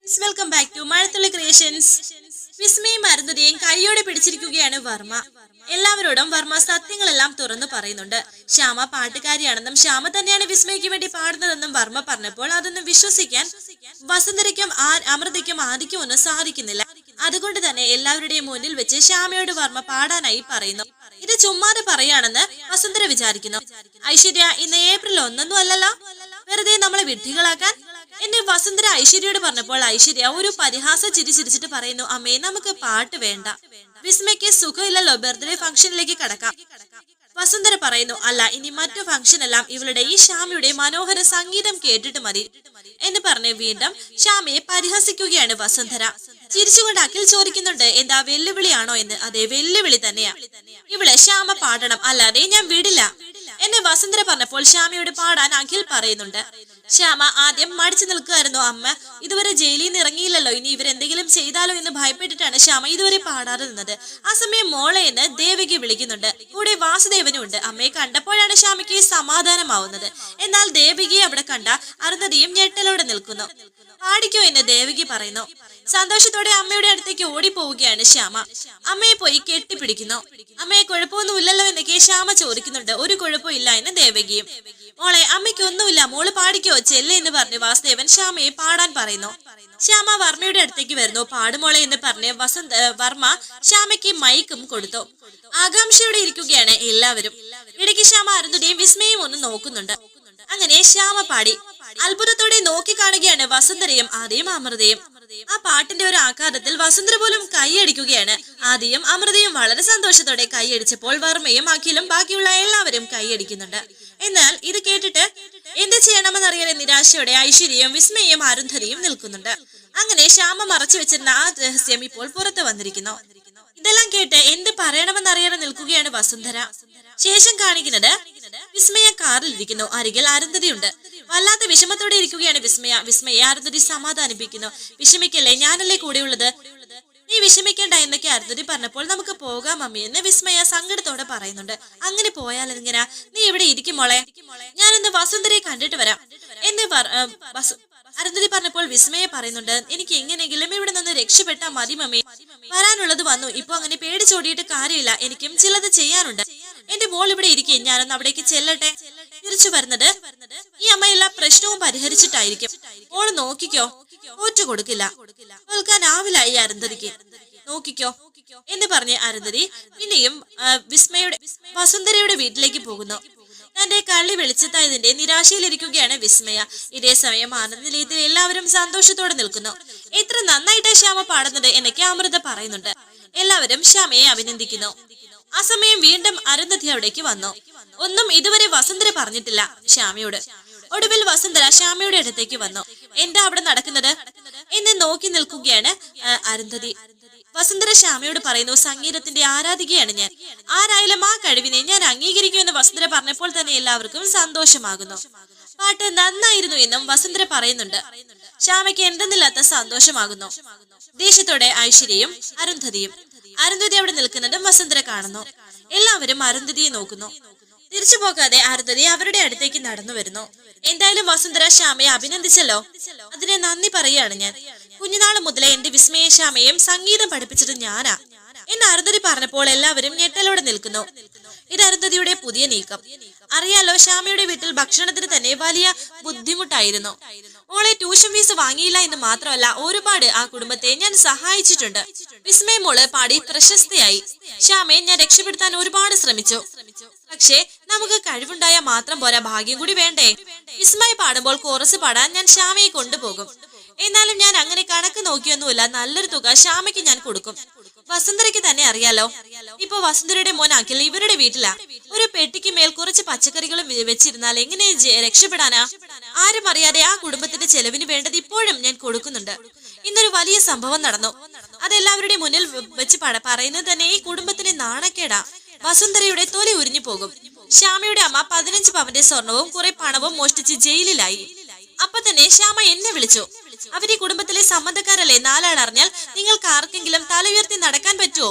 Welcome back to Mazhathulli creations. വിസ്മയും അരുന്ധതിയും കൈയോടെ പിടിച്ചിരിക്കുകയാണ് വർമ്മ. എല്ലാവരോടും വർമ്മ സത്യങ്ങളെല്ലാം തുറന്നു പറയുന്നുണ്ട്. ശ്യാമ പാട്ടുകാരിയാണെന്നും ശ്യാമ തന്നെയാണ് വിസ്മയ്ക്ക് വേണ്ടി പാടുന്നതെന്നും വർമ്മ പറഞ്ഞപ്പോൾ അതൊന്നും വിശ്വസിക്കാൻ വസുന്ധരയ്ക്കും അമൃതയ്ക്കും ആദിക്കും ഒന്നും സാധിക്കുന്നില്ല. അതുകൊണ്ട് തന്നെ എല്ലാവരുടെയും മുന്നിൽ വെച്ച് ശ്യാമയോട് വർമ്മ പാടാനായി പറയുന്നു. ഇത് ചുമ്മാതെ പറയാണെന്ന് വസുന്ധര വിചാരിക്കുന്നു. ഐശ്വര്യ, ഇന്ന് ഏപ്രിൽ 1 അല്ലല്ലോ, വെറുതെ നമ്മളെ വിഡ്ഢികളാക്കാൻ എന്നെ വസുന്ധര ഐശ്വര്യയോട് പറഞ്ഞപ്പോൾ ഐശ്വര്യ ഒരു പരിഹാസ ചിരി ചിരിച്ചിട്ട് പറയുന്നു, അമ്മേ നമുക്ക് പാട്ട് വേണ്ട, വിസ്മയ്ക്ക് സുഖമില്ലല്ലോ, ബർത്ത്ഡേ ഫംഗ്ഷനിലേക്ക് കടക്കാം. വസുന്ധര പറയുന്നു, അല്ല, ഇനി മറ്റു ഫംഗ്ഷൻ എല്ലാം ഇവളുടെ ഈ ശ്യാമയുടെ മനോഹര സംഗീതം കേട്ടിട്ട് മതി എന്ന് പറഞ്ഞ് വീണ്ടും ശ്യാമയെ പരിഹസിക്കുകയാണ് വസുന്ധര. ചിരിച്ചുകൊണ്ട് അഖിൽ ചോദിക്കുന്നുണ്ട്, എന്താ വെല്ലുവിളിയാണോ എന്ന്. അതെ, വെല്ലുവിളി തന്നെയാ. ഇവിടെ ശ്യാമ പാടണം, അല്ലാതെ ഞാൻ വിടില്ല എന്നെ വസുന്ധര പറഞ്ഞപ്പോൾ ശ്യാമയോട് പാടാൻ അഖിൽ പറയുന്നുണ്ട്. ശ്യാമ ആദ്യം മടിച്ചു നിൽക്കുമായിരുന്നു. അമ്മ ഇതുവരെ ജയിലിൽ നിന്ന് ഇറങ്ങിയില്ലല്ലോ, ഇനി ഇവരെന്തെങ്കിലും ചെയ്താലോ എന്ന് ഭയപ്പെട്ടിട്ടാണ് ശ്യാമ ഇതുവരെ പാടാതെ നിന്നത്. ആ സമയം മോളെ എന്ന് ദേവകി വിളിക്കുന്നുണ്ട്. കൂടെ വാസുദേവനും ഉണ്ട്. അമ്മയെ കണ്ടപ്പോഴാണ് ശ്യാമയ്ക്ക് സമാധാനമാവുന്നത്. എന്നാൽ ദേവകിയെ അവിടെ കണ്ട അരുന്ധതിയും ഞെട്ടലോടെ നിൽക്കുന്നു. പാടിക്കോ എന്ന് ദേവകി പറയുന്നു. സന്തോഷത്തോടെ അമ്മയുടെ അടുത്തേക്ക് ഓടിപ്പോവുകയാണ് ശ്യാമ. അമ്മയെ പോയി കെട്ടിപ്പിടിക്കുന്നു. അമ്മയെ കുഴപ്പമൊന്നുമില്ലല്ലോ എന്നൊക്കെ ശ്യാമ ചോദിക്കുന്നുണ്ട്. ഒരു കുഴപ്പമില്ല എന്ന് ദേവകിയും. മോളെ, അമ്മയ്ക്ക് ഒന്നുമില്ല, മോള് പാടിക്കോ ചെല്ലെ എന്ന് പറഞ്ഞ് വാസുദേവൻ ശ്യാമയെ പാടാൻ പറയുന്നു. ശ്യാമ വർമ്മയുടെ അടുത്തേക്ക് വരുന്നു. പാടുമോളെ എന്ന് പറഞ്ഞ് വർമ്മ ശ്യാമയ്ക്ക് മൈക്കും കൊടുത്തു. ആകാംക്ഷയോടെ ഇരിക്കുകയാണ് എല്ലാവരും. ഇടയ്ക്ക് ശ്യാമ അരുന്ധതിയും വിസ്മയും ഒന്ന് നോക്കുന്നുണ്ട്. അങ്ങനെ ശ്യാമ പാടി. അത്ഭുതത്തോടെ നോക്കി കാണുകയാണ് വസുന്ധരയും ആദിയും അമൃതയും. ആ പാട്ടിന്റെ ഒരു ആഘാതത്തിൽ വസുന്ധര പോലും കൈയടിക്കുകയാണ്. ആദിയും അമൃതയും വളരെ സന്തോഷത്തോടെ കൈയടിച്ചപ്പോൾ വർമ്മയും അഖിലും ബാക്കിയുള്ള എല്ലാവരും കൈയടിക്കുന്നുണ്ട്. എന്നാൽ ഇത് കേട്ടിട്ട് എന്ത് ചെയ്യണമെന്നറിയാൻ നിരാശയോടെ ഐശ്വര്യയും വിസ്മയും അരുന്ധതിയും നിൽക്കുന്നുണ്ട്. അങ്ങനെ ശ്യാമ മറച്ചു വെച്ചിരുന്ന ആ രഹസ്യം ഇപ്പോൾ പുറത്തു വന്നിരിക്കുന്നു. ഇതെല്ലാം കേട്ട് എന്ത് പറയണമെന്നറിയാതെ നിൽക്കുകയാണ് വസുന്ധര. ശേഷം കാണിക്കുന്നത് വിസ്മയ കാറിൽ ഇരിക്കുന്നു. അരികിൽ അരുന്ധതിയുണ്ട്. വല്ലാത്ത വിഷമത്തോടെ ഇരിക്കുകയാണ് വിസ്മയെ അരുന്ധതി സമാധാനിപ്പിക്കുന്നു. വിഷമിക്കല്ലേ, ഞാനല്ലേ കൂടെയുള്ളത്, നീ വിഷമിക്കേണ്ട എന്നൊക്കെ അരുന്ധതി പറഞ്ഞപ്പോൾ നമുക്ക് പോകാം മമ്മി എന്ന് വിസ്മയ സങ്കടത്തോടെ പറയുന്നുണ്ട്. അങ്ങനെ പോയാൽ എങ്ങനെയാ, നീ ഇവിടെ ഇരിക്കും മോളെ, ഞാനൊന്ന് വസുന്ധരയെ കണ്ടിട്ട് വരാം എന്ന് അരുന്ധതി പറഞ്ഞപ്പോൾ വിസ്മയെ പറയുന്നുണ്ട്, എനിക്ക് എങ്ങനെയെങ്കിലും ഇവിടെ നിന്ന് രക്ഷപ്പെട്ടാ മതി മമ്മി, വരാനുള്ളത് വന്നു, ഇപ്പൊ അങ്ങനെ പേടിച്ചോടിയിട്ട് കാര്യമില്ല, എനിക്കും ചിലത് ചെയ്യാനുണ്ട്, എന്റെ മോൾ ഇവിടെ ഇരിക്കും, ഞാനൊന്ന് അവിടേക്ക് ചെല്ലട്ടെ. തിരിച്ചു വരുന്നത് ഈ അമ്മ എല്ലാ പ്രശ്നവും പരിഹരിച്ചിട്ടായിരിക്കും, മോള് നോക്കിക്കോ, തോറ്റു കൊടുക്കില്ല, തോൽക്കാനാവില്ല ഈ അരുന്ധതിക്ക്, നോക്കിക്കോ എന്ന് പറഞ്ഞ് അരുന്ധതി പിന്നെയും വസുന്ധരയുടെ വീട്ടിലേക്ക് പോകുന്നു. തന്റെ കള്ളി വെളിച്ചത്തായതിന്റെ നിരാശയിലിരിക്കുകയാണ് വിസ്മയ. ഇതേ സമയം ആനന്ദ നിലയത്തിൽ എല്ലാവരും സന്തോഷത്തോടെ നിൽക്കുന്നു. എത്ര നന്നായിട്ടാ ശ്യാമ പാടുന്നത് എന്നൊക്കെ അമൃത പറയുന്നുണ്ട്. എല്ലാവരും ശ്യാമയെ അഭിനന്ദിക്കുന്നു. ആ സമയം വീണ്ടും അരുന്ധതി അവിടേക്ക് വന്നു. ഒന്നും ഇതുവരെ വസുന്ധര പറഞ്ഞിട്ടില്ല ശ്യാമയോട്. ഒടുവിൽ വസുന്ധര ശ്യാമയുടെ അടുത്തേക്ക് വന്നു. എന്താ അവിടെ നടക്കുന്നത് എന്ന് നോക്കി നിൽക്കുകയാണ് അരുന്ധതി. വസുന്ധര ശ്യാമയോട് പറയുന്നു, സംഗീതത്തിന്റെ ആരാധികയാണ് ഞാൻ, ആരായാലും ആ കഴിവിനെ ഞാൻ അംഗീകരിക്കുമെന്ന് വസുന്ധര പറഞ്ഞപ്പോൾ തന്നെ എല്ലാവർക്കും സന്തോഷമാകുന്നു. പാട്ട് നന്നായിരുന്നു എന്നും വസുന്ധര പറയുന്നുണ്ട്. ശ്യാമയ്ക്ക് എന്തെന്നില്ലാത്ത സന്തോഷമാകുന്നു. ദേഷ്യത്തോടെ ഐശ്വര്യയും അരുന്ധതി അവിടെ നിൽക്കുന്നതും വസുന്ധര കാണുന്നു. എല്ലാവരും അരുന്ധതിയെ നോക്കുന്നു. തിരിച്ചു പോകാതെ അരുന്ധതി അവരുടെ അടുത്തേക്ക് നടന്നു വരുന്നു. എന്തായാലും വസുന്ധര ശ്യാമയെ അഭിനന്ദിച്ചല്ലോ, അതിനെ നന്ദി പറയാണ് ഞാൻ. കുഞ്ഞുനാള് മുതലേ എന്റെ വിസ്മയ ശ്യാമയും സംഗീതം പഠിപ്പിച്ചത് ഞാനാ എന്ന് അരുന്ധതി പറഞ്ഞപ്പോൾ എല്ലാവരും ഞെട്ടലോടെ നിൽക്കുന്നു. ഇത് അരുന്ധതിയുടെ പുതിയ നീക്കം. അറിയാലോ, ശ്യാമയുടെ വീട്ടിൽ ഭക്ഷണത്തിന് തന്നെ വലിയ ബുദ്ധിമുട്ടായിരുന്നു. മോളെ ട്യൂഷൻ ഫീസ് വാങ്ങിയില്ല എന്ന് മാത്രമല്ല, ഒരുപാട് ആ കുടുംബത്തെ ഞാൻ സഹായിച്ചിട്ടുണ്ട്. വിസ്മയ മോള് പാടി പ്രശസ്തയായി. ശ്യാമയെ ഞാൻ രക്ഷപ്പെടുത്താൻ ഒരുപാട് ശ്രമിച്ചു. പക്ഷേ നമുക്ക് കഴിവുണ്ടായ മാത്രം പോരാ, ഭാഗ്യം കൂടി വേണ്ടേ. വിസ്മയ പാടുമ്പോൾ കോറസ് പാടാൻ ഞാൻ ശ്യാമയെ കൊണ്ടുപോകും. എന്നാലും ഞാൻ അങ്ങനെ കണക്ക് നോക്കിയൊന്നുമില്ല, നല്ലൊരു തുക ശ്യാമയ്ക്ക് ഞാൻ കൊടുക്കും. വസുന്ധരയ്ക്ക് തന്നെ അറിയാലോ, ഇപ്പൊ വസുന്ധരയുടെ മോൻ അഖിൽ ഇവരുടെ വീട്ടിലാ. ഒരു പെട്ടിക്ക് മേൽ കുറച്ച് പച്ചക്കറികളും വെച്ചിരുന്നാൽ എങ്ങനെ രക്ഷപ്പെടാനാ? ആരും അറിയാതെ ആ കുടുംബത്തിന്റെ ചെലവിന് വേണ്ടത് ഇപ്പോഴും ഞാൻ കൊടുക്കുന്നുണ്ട്. ഇന്നൊരു വലിയ സംഭവം നടന്നു, അതെല്ലാവരുടെ മുന്നിൽ വെച്ച് പറയുന്നത് തന്നെ ഈ കുടുംബത്തിന് നാണക്കേടാ. വസുന്ധരയുടെ തൊലി ഉരിഞ്ഞു പോകും. ശ്യാമയുടെ അമ്മ 15 പവന്റെ സ്വർണവും കുറെ പണവും മോഷ്ടിച്ച് ജയിലിലായി. അപ്പൊ തന്നെ ശ്യാമ എന്നെ വിളിച്ചു. അവരുടെ കുടുംബത്തിലെ സംബന്ധക്കാരല്ലേ, 4 ആൾ അറിഞ്ഞാൽ നിങ്ങൾക്ക് ആർക്കെങ്കിലും തല ഉയർത്തി നടക്കാൻ പറ്റുമോ?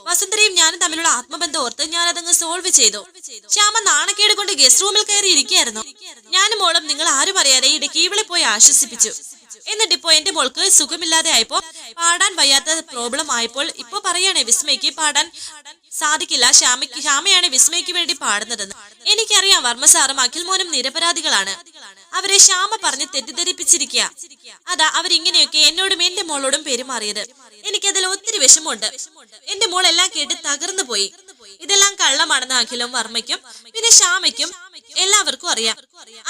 വസുന്ധരയും ഞാനും തമ്മിലുള്ള ആത്മബന്ധം ഓർത്ത് ഞാൻ അതങ്ങ് സോൾവ് ചെയ്തു. ശ്യാമ നാണക്കേട് കൊണ്ട് ഗസ്റ്റ് റൂമിൽ കയറി ഇരിക്കുകയായിരുന്നു. ഞാനും മോളും നിങ്ങൾ ആരും അറിയാതെ ഇടയ്ക്ക് ഇവളെ പോയി ആശ്വസിപ്പിച്ചു. എന്നിട്ട് ഇപ്പോ എന്റെ മോൾക്ക് സുഖമില്ലാതെ ആയപ്പോ പാടാൻ വയ്യാത്ത പ്രോബ്ലം ആയപ്പോൾ ഇപ്പൊ പറയാണ് വിസ്മയ്ക്ക് പാടാൻ സാധിക്കില്ല, ശ്യാമയാണ് വിസ്മയ്ക്ക് വേണ്ടി പാടുന്നതെന്ന്. എനിക്കറിയാം വർമ്മ സാറും അഖിൽ മോനും നിരപരാധികളാണ്. അവരെ ശ്യാമ പറഞ്ഞ് തെറ്റിദ്ധരിപ്പിച്ചിരിക്കുക. അതാ അവരിങ്ങനെയൊക്കെ എന്നോടും എന്റെ മോളോടും പെരുമാറിയത്. എനിക്കതിൽ ഒത്തിരി വിഷമമുണ്ട്. എന്റെ മോൾ എല്ലാം കേട്ട് തകർന്നു പോയി. ഇതെല്ലാം കള്ളമാണെന്ന് അഖിലും വർമ്മയ്ക്കും പിന്നെ ശ്യാമയ്ക്കും എല്ലാവർക്കും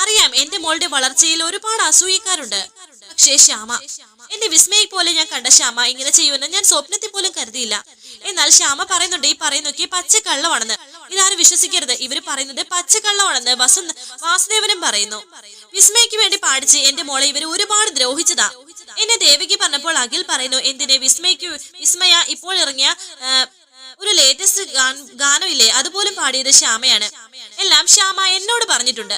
അറിയാം. എന്റെ മോളുടെ വളർച്ചയിൽ ഒരുപാട് അസൂയക്കാരുണ്ട്. പക്ഷേ ശ്യാമ, എന്റെ വിസ്മയെ പോലെ ഞാൻ കണ്ട ശ്യാമ ഇങ്ങനെ ചെയ്യുമെന്ന് ഞാൻ സ്വപ്നത്തിൽ പോലും കരുതിയില്ല. എന്നാൽ ശ്യാമ പറയുന്നുണ്ട് ഈ പറയുന്നൊക്കെ പച്ചക്കള്ളമാണെന്ന്. ഇതാരും വിശ്വസിക്കരുത്. ഇവര് പറയുന്നത് പച്ചക്കള്ളമാണെന്ന് വാസുദേവനും പറയുന്നു. വിസ്മയ്ക്ക് വേണ്ടി പാടിച്ച് എന്റെ മോളെ ഇവര് ഒരുപാട് ദ്രോഹിച്ചതാ. എന്നെ ദേവിക്ക് പറഞ്ഞപ്പോൾ അഖിൽ പറയുന്നു എന്തിനെ വിസ്മയ ഇപ്പോൾ ഇറങ്ങിയ ഒരു ലേറ്റസ്റ്റ് ഗാനമില്ലേ അതുപോലും പാടിയത് ശ്യാമയാണ്. എല്ലാം ശ്യാമ എന്നോട് പറഞ്ഞിട്ടുണ്ട്.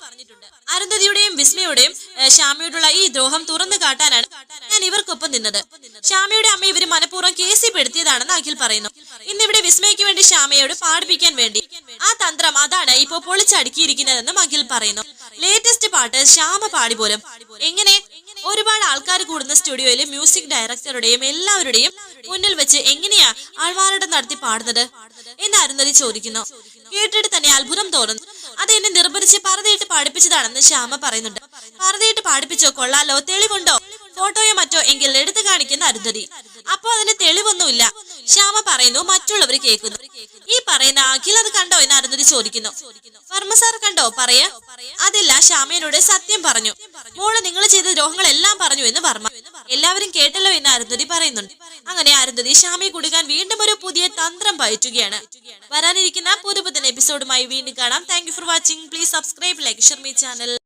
അരുന്ധതിയുടെയും വിസ്മയുടെയും ശ്യാമയോടുള്ള ഈ ദ്രോഹം തുറന്നു കാട്ടാനാണ് ഞാൻ ഇവർക്കൊപ്പം നിന്നത്. ശ്യാമയുടെ അമ്മ ഇവര് മനഃപൂർവ്വം കേസിൽ പെടുത്തിയതാണെന്ന് അഖിൽ പറയുന്നു. ഇന്നിവിടെ വിസ്മയ്ക്ക് വേണ്ടി ശ്യാമയോട് പാടിപ്പിക്കാൻ വേണ്ടി ആ തന്ത്രം അതാണ് ഇപ്പോ പൊളിച്ചടുക്കിയിരിക്കുന്നതെന്നും അഖിൽ പറയുന്നു. ലേറ്റസ്റ്റ് പാട്ട് ശ്യാമ പാടി പോലും. എങ്ങനെ ഒരുപാട് ആൾക്കാർ കൂടുന്ന സ്റ്റുഡിയോയില് മ്യൂസിക് ഡയറക്ടറുടെയും എല്ലാവരുടെയും മുന്നിൽ വെച്ച് എങ്ങനെയാ ആൾമാരുടെ നടത്തി പാടുന്നത് എന്ന് അരുന്ധതി ചോദിക്കുന്നു. കേട്ടിട്ട് തന്നെ അത്ഭുതം തോന്നുന്നു. അത് എന്നെ നിർബന്ധിച്ച് പർദ്ദയിട്ട് പാടിപ്പിച്ചതാണെന്ന് ശ്യാമ പറയുന്നുണ്ട്. പർദ്ദയിട്ട് പാടിപ്പിച്ചോ, കൊള്ളാലോ, തെളിവുണ്ടോ, ഫോട്ടോയോ മറ്റോ എങ്കിൽ എടുത്തു കാണിക്കുന്ന അരുന്ധതി. അപ്പൊ അതിന് തെളിവൊന്നുമില്ല. ശ്യാമ പറയുന്നു. മറ്റുള്ളവർ കേൾക്കുന്നു. ഈ പറയുന്ന അഖിൽ അത് കണ്ടോ എന്ന് അരുന്ധതി ചോദിക്കുന്നു. വർമ്മ സാർ കണ്ടോ? അതില്ല, ശ്യാമയോട് സത്യം പറഞ്ഞു. മോള് നിങ്ങൾ ചെയ്ത ദ്രോഹങ്ങളെല്ലാം പറഞ്ഞു എന്ന് വർമ്മ. എല്ലാവരും കേട്ടല്ലോ എന്ന് അരുന്ധതി പറയുന്നുണ്ട്. അങ്ങനെ അരുന്ധതി ശ്യാമയെ കൊടുക്കാൻ വീണ്ടും ഒരു പുതിയ തന്ത്രം പയറ്റുകയാണ്. വരാനിരിക്കുന്ന പുതുപുത്തൻ എപ്പിസോഡുമായി വീണ്ടും കാണാം. Thank you for watching. Please subscribe, like, share my channel.